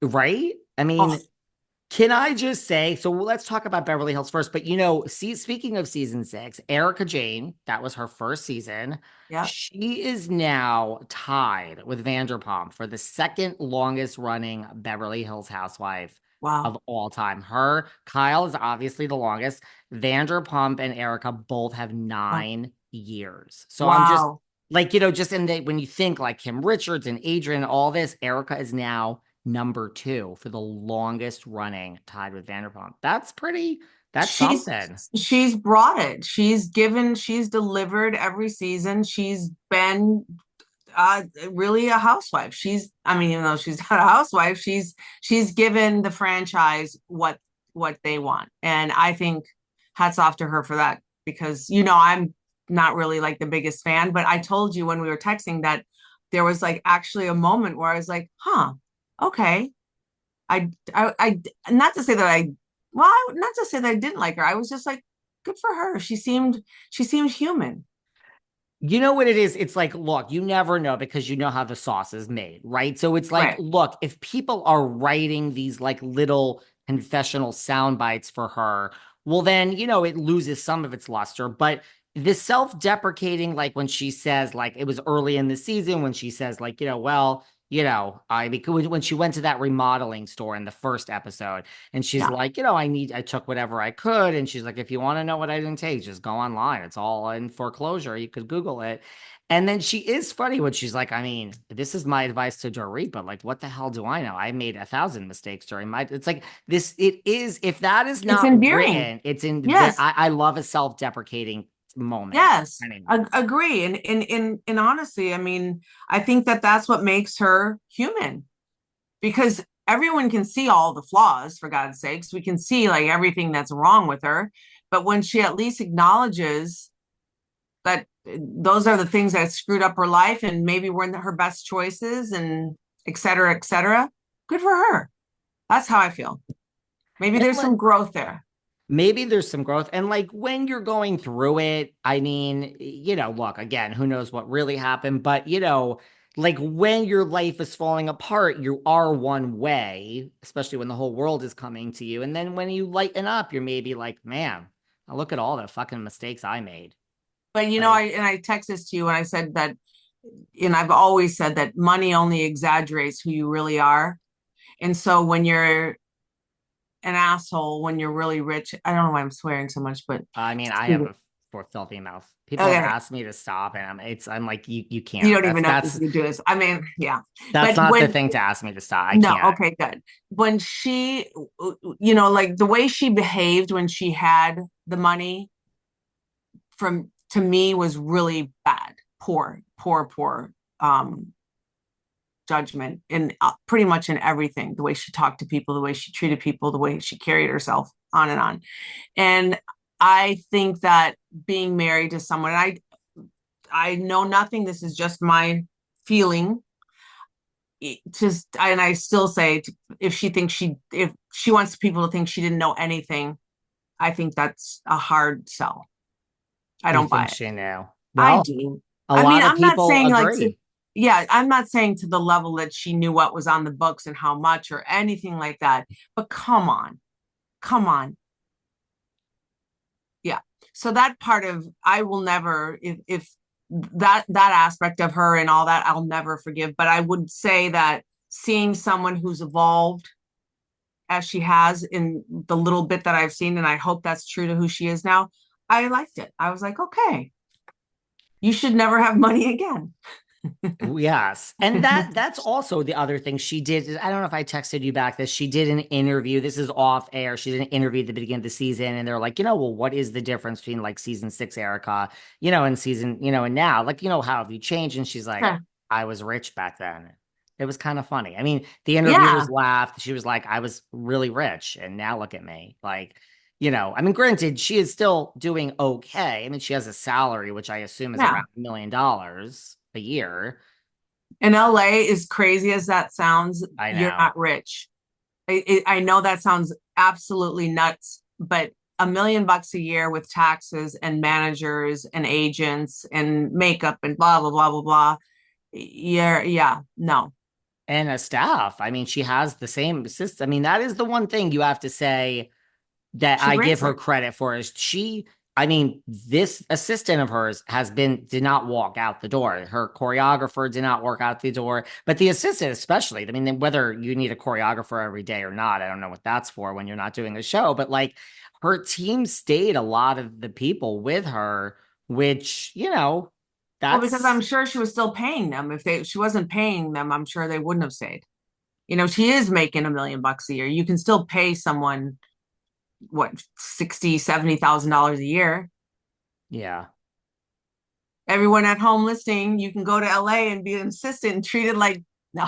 right? I Oh, mean, can I just say, so let's talk about Beverly Hills first, but speaking of season six, Erika Jayne, that was her first season. yeah. She is now tied with Vanderpump for the second longest running Beverly Hills housewife Wow. of all time. Kyle is obviously the longest. Vanderpump and Erika both have Oh, 9 years. So I'm just wow. like, just when you think like Kim Richards and Adrian, all this, Erika is now number two for the longest running, tied with Vanderpump. That's She's something. she's brought it. She's delivered every season. She's been really a housewife. I mean, even though she's not a housewife, she's given the franchise what they want. And I think hats off to her for that because I'm not really like the biggest fan, but I told you when we were texting that there was like actually a moment where I was like, huh, okay. I not to say that not to say that I didn't like her. I was just like, good for her. She seemed human. You know what it is? It's like, look, you never know because you know how the sauce is made, right? So it's like, Right. look, if people are writing these like little confessional sound bites for her, well, then, it loses some of its luster. But the self-deprecating, like when she says, like it was early in the season when she says, like, well, I mean, when she went to that remodeling store in the first episode, and she's Yeah. like, I took whatever I could. And she's like, if you want to know what I didn't take, just go online. It's all in foreclosure. You could Google it. And then she is funny when she's like, I mean, this is my advice to Dorit, but like, what the hell do I know? I made 1,000 mistakes during it's like this, it is, if that is It's not endearing. written, it's in, Yes. I love a self-deprecating moment. Yes. Anyway, Agree. And honestly, I mean, I think that that's what makes her human because everyone can see all the flaws, for God's sakes. We can see like everything that's wrong with her. But when she at least acknowledges that those are the things that screwed up her life and maybe weren't her best choices and et cetera, good for her. That's how I feel. Maybe and there's some growth there. maybe there's some growth. And like when you're going through it, I mean, look, again, who knows what really happened, but like when your life is falling apart, you are one way, especially when the whole world is coming to you. And then when you lighten up, you're maybe like, man, look at all the fucking mistakes I made. But Like, I text this to you and I said that, and I've always said that money only exaggerates who you really are. And so when you're an asshole, when you're really rich, I don't know why I'm swearing so much, but I mean, I have a for filthy mouth. People have okay, asked me to stop, and I'm like, you you can't. don't even know if you do this. I mean, yeah, That's but not the when thing to ask me to stop. I no, can't. okay, good. When she, like the way she behaved when she had the money from to me was really bad, poor judgment in pretty much in everything. The way she talked to people, the way she treated people, the way she carried herself, on and on. And I think that being married to someone, I know nothing. This is just my feeling. Just and I still say, if she wants people to think she didn't know anything, I think that's a hard sell. I You don't buy think it. she knew? I Well, do. a I mean, lot of I'm not people saying like agree. yeah, I'm not saying to the level that she knew what was on the books and how much or anything like that. But come on. Yeah. So that part of I will never, if that aspect of her and all that, I'll never forgive. But I would say that seeing someone who's evolved as she has in the little bit that I've seen, and I hope that's true to who she is now, I liked it. I was like, okay, you should never have money again. Yes. And that's also the other thing she did. I don't know if I texted you back this. She did an interview. This is off air. She did an interview at the beginning of the season, and they're like, well, what is the difference between like season six Erica, and season, and now? Like, how have you changed? And she's like, I was rich back then. It was kind of funny. I mean, the Yeah, interviewers laughed. She was like, I was really rich, and now look at me. Like, I mean, granted, she is still doing okay. I mean, she has a salary, which I assume is yeah. around $1 million a year. In LA, as crazy as that sounds, I you're know. not rich. I know that sounds absolutely nuts, but $1 million a year with taxes and managers and agents and makeup and blah blah blah blah blah. Yeah, yeah, no. and a staff. I mean, she has the same assist. I mean, that is the one thing you have to say that She I give brings her it. credit for is I mean, this assistant of hers did not walk out the door. Her choreographer did not walk out the door, but the assistant, especially, I mean, whether you need a choreographer every day or not, I don't know what that's for when you're not doing a show, but like her team stayed a lot of the people with her, which, Well, because I'm that's, sure she was still paying them. If she wasn't paying them, I'm sure they wouldn't have stayed. She is making $1 million a year. You can still pay someone what 60, $70,000 a year. yeah, Everyone at home listening, you can go to LA and be an assistant and treated like no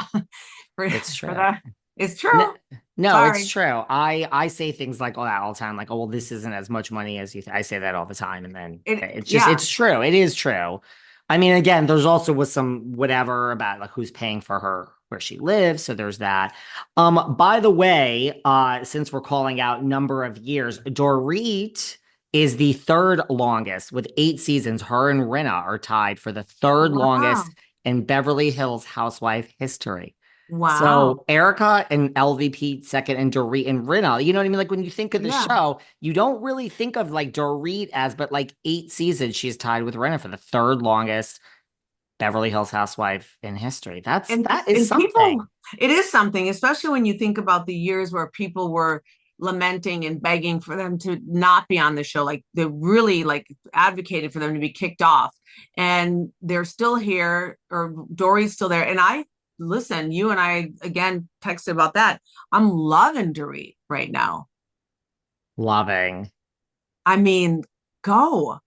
for it's for true. that. It's No, true. no, it's Sorry. true. I say things like all the time, like, oh, well, this isn't as much money as you I say that all the time, and then it's just Yeah. it's true. It is true. I mean, again, there's also with some whatever about like who's paying for her where she lives, so there's that. By the way, since we're calling out number of years, Dorit is the third longest with 8 seasons. Her and Rinna are tied for the third Wow. longest in Beverly Hills housewife history. Wow. So Erica and LVP second and Dorit and Rinna, you know what I mean? Like when you think of the Yeah. show, you don't really think of like Dorit but like 8 seasons she's tied with Rinna for the third longest Beverly Hills housewife in history. That is And people, something. it is something, especially when you think about the years where people were lamenting and begging for them to not be on the show. Like they really like advocated for them to be kicked off. And they're still here, or Dory's still there. And I listen, you and I again texted about that. I'm loving Dory right now. Loving. I mean, go.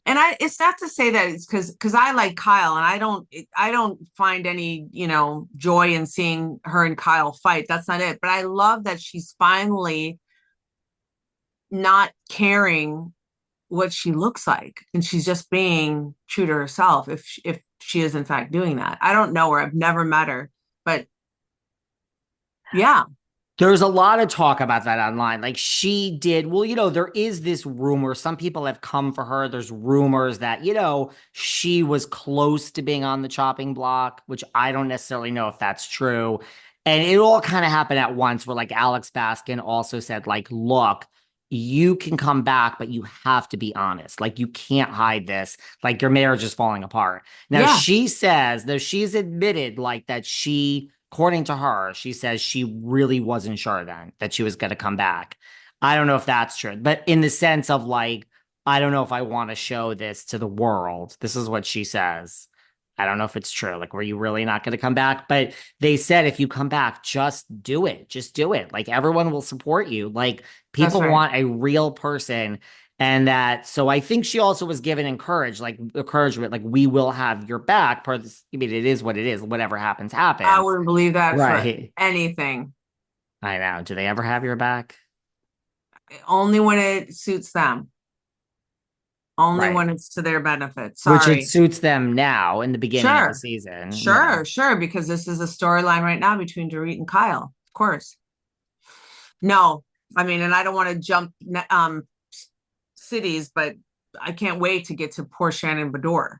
And it's not to say that it's because I like Kyle and I don't find any, joy in seeing her and Kyle fight. That's not it. But I love that she's finally not caring what she looks like and she's just being true to herself if she is in fact doing that. I don't know her. I've never met her, but yeah. There's a lot of talk about that online. Like she did, well, there is this rumor. Some people have come for her. There's rumors that, she was close to being on the chopping block, which I don't necessarily know if that's true. And it all kind of happened at once where like Alex Baskin also said, like, look, you can come back, but you have to be honest. Like you can't hide this. Like your marriage is falling apart. Now Yeah. she says, though she's admitted like that according to her, she says she really wasn't sure then that she was going to come back. I don't know if that's true, but in the sense of like, I don't know if I want to show this to the world. This is what she says. I don't know if it's true. Like, were you really not going to come back? But they said if you come back, just do it. Just do it. Like, everyone will support you. Like, That's people right. want a real person. And so I think she also was given encouragement, like, we will have your back. Per this, I mean, it is what it is. Whatever happens, I happens. wouldn't believe that for Right. anything. I know. Do they ever have your back? Only when it suits them. Only Right. when it's to their benefit. Which it Sorry. suits them now in the beginning of the Sure. season, Sure, because this is a storyline right now between Dorit and Kyle. Of course. No, I mean, and I don't want to jump cities, but I can't wait to get to poor Shannon Bedore.